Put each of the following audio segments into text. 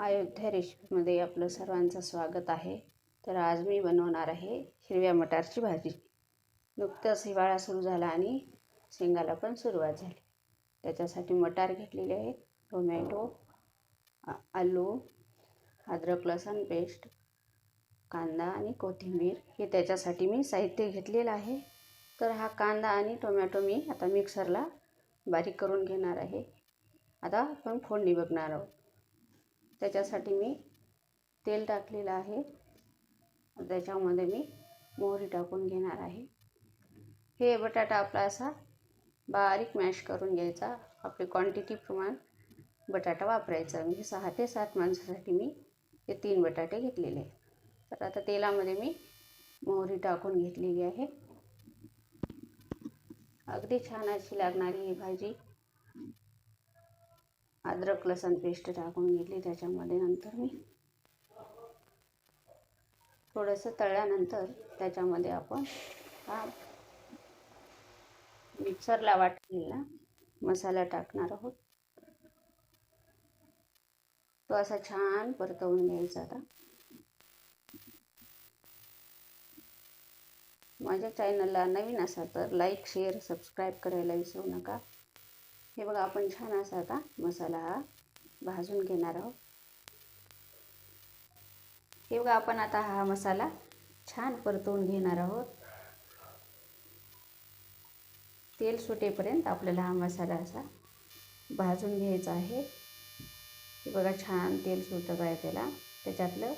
अयोध्या रेसिपीमध्ये आपलं सर्वांचं स्वागत आहे. तर आज मी बनवणार आहे हिरव्या मटारची भाजी. नुकताच हिवाळा सुरू झाला आणि शेंगाला पण सुरुवात झाली. त्याच्यासाठी मटार घेतलेले आहेत, टोमॅटो, आलू, अद्रक लसूण पेस्ट, कांदा आणि कोथिंबीर हे त्याच्यासाठी मी साहित्य घेतलेलं आहे. तर हा कांदा आणि टोमॅटो मी आता मिक्सरला बारीक करून घेणार आहे. आता आपण फोडणी बघणार आहोत. त्याच्यासाठी मी तेल टाकलेलं आहे. त्याच्यामध्ये मी मोहरी टाकून घेणार आहे. हे बटाटा आपला असा बारीक मॅश करून घ्यायचा. आपली क्वांटिटी प्रमाण बटाटा वापरायचा. म्हणजे 6 ते 7 माणसासाठी मी हे 3 बटाटे घेतलेले आहेत. तर आता तेलामध्ये मी मोहरी टाकून घेतलेली आहे. अगदी छान अशी लागणारी ही भाजी. अद्रक लसूण पेस्ट टाकून घेतली त्याच्यामध्ये. नंतर मी थोडंसं तळल्यानंतर त्याच्यामध्ये आपण हा मिक्सरला वाटलेला मसाला टाकणार आहोत. तो असा छान परतवून घ्यायचा. आता माझ्या चॅनलला नवीन असाल तर लाईक, शेअर, सबस्क्राईब करायला विसरू नका. हे बघा, आपण छान असा आता मसाला हा भाजून घेणार आहोत. हे बघा, आपण आता हा मसाला छान परतवून घेणार आहोत. तेल सुटेपर्यंत आपल्याला हा मसाला असा भाजून घ्यायचा आहे. हे बघा, छान तेल सुटत आहे त्याला. त्याच्यातलं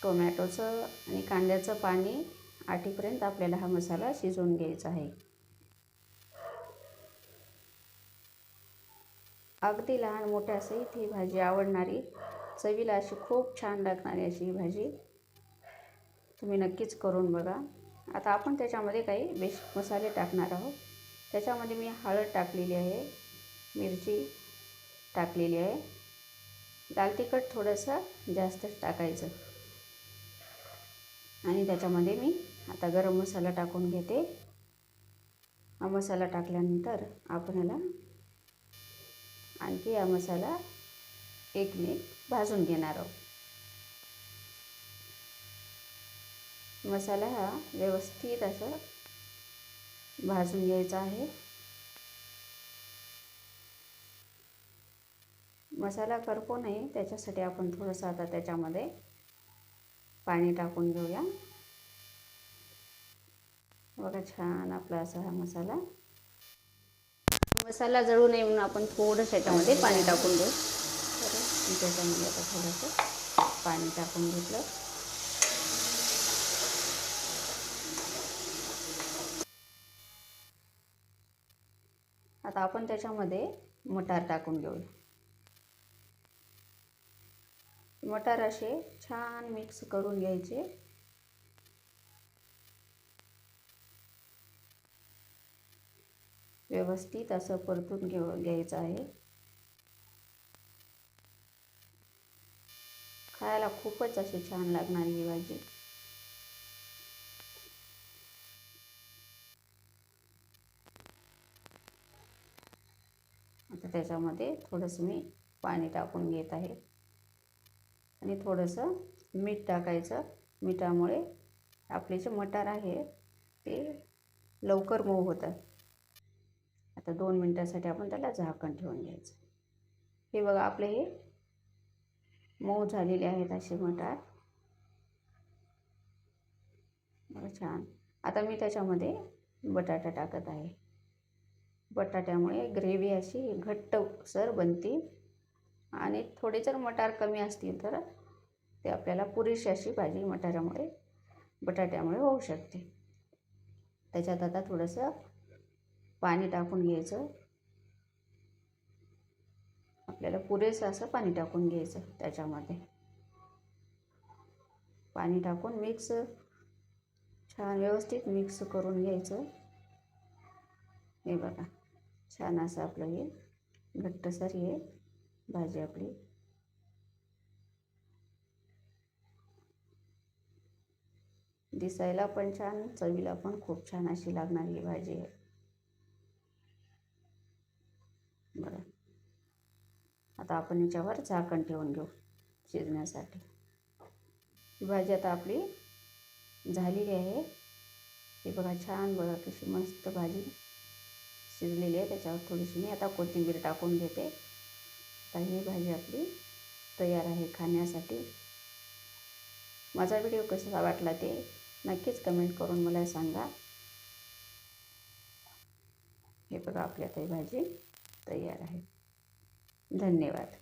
टोमॅटोचं आणि कांद्याचं पाणी आटेपर्यंत आपल्याला हा मसाला शिजवून घ्यायचा आहे. अगदी लहान मोठ्या सहित ही भाजी आवडणारी, चवीला अशी खूप छान लागणारी अशी ही भाजी तुम्ही नक्कीच करून बघा. आता आपण त्याच्यामध्ये काही बेसिक मसाले टाकणार आहोत. त्याच्यामध्ये मी हळद टाकलेली आहे, मिरची टाकलेली आहे, लाल तिखट थोडंसं जास्तच टाकायचं. आणि त्याच्यामध्ये मी आता गरम मसाला टाकून घेते. हा मसाला टाकल्यानंतर आपण याला आणखी हा मसाला 1 मिनिट भाजून घेणार आहोत. मसाला हा व्यवस्थित असं भाजून घ्यायचा आहे. मसाला करपू नये त्याच्यासाठी आपण थोडंसं आता त्याच्यामध्ये पाणी टाकून घेऊया. बघा, छान आपला असा हा मसाला जळू नये म्हणून आपण थोडंसं त्याच्यामध्ये पाणी टाकून घेऊ. तर त्याच्यामध्ये आता थोडंसं पाणी टाकून घेतलं. आता आपण त्याच्यामध्ये मटार टाकून घेऊ. मटार असे छान मिक्स करून घ्यायचे. व्यवस्थित असं परतून घ्यायचं आहे. खायला खूपच अशी छान लागणारी ही भाजी. आता त्याच्यामध्ये थोडंसं मी पाणी टाकून घेत आहे आणि थोडंसं मीठ टाकायचं. मिठामुळे आपले जे मटार आहे ते लवकर मऊ होतात. आता 2 मिनिटासाठी आपण त्याला झाकण ठेवून घ्यायचं. हे बघा, आपले हे मऊ झालेले आहेत असे मटार. छान. आता मी त्याच्यामध्ये बटाटा टाकत आहे. बटाट्यामुळे ग्रेव्ही अशी घट्टसर बनते आणि थोडे जर मटार कमी असतील तर ते आपल्याला पुरेशी अशी भाजी बटाट्यामुळे होऊ शकते. त्याच्यात आता थोडंसं पाणी टाकून घ्यायचं. आपल्याला पुरेसं असं पाणी टाकून घ्यायचं. त्याच्यामध्ये पाणी टाकून छान व्यवस्थित मिक्स करून घ्यायचं. हे बघा, छान असं आपलं हे घट्टसर हे भाजी आपली दिसायला पण छान, चवीला पण खूप छान अशी लागणारी भाजी आहे. बघा, आता आपण याच्यावर झाकण ठेवून घेऊ शिजण्यासाठी. ही भाजी आता आपली झालेली आहे. हे बघा, छान बघा कशी मस्त भाजी शिजलेली आहे. त्याच्यावर थोडीशी मी आता कोथिंबीर टाकून घेते. आता ही भाजी आपली तयार आहे खाण्यासाठी. माझा व्हिडिओ कसा वाटला ते नक्कीच कमेंट करून मला सांगा. हे बघा, आपली आता ही भाजी तयार आहे. धन्यवाद.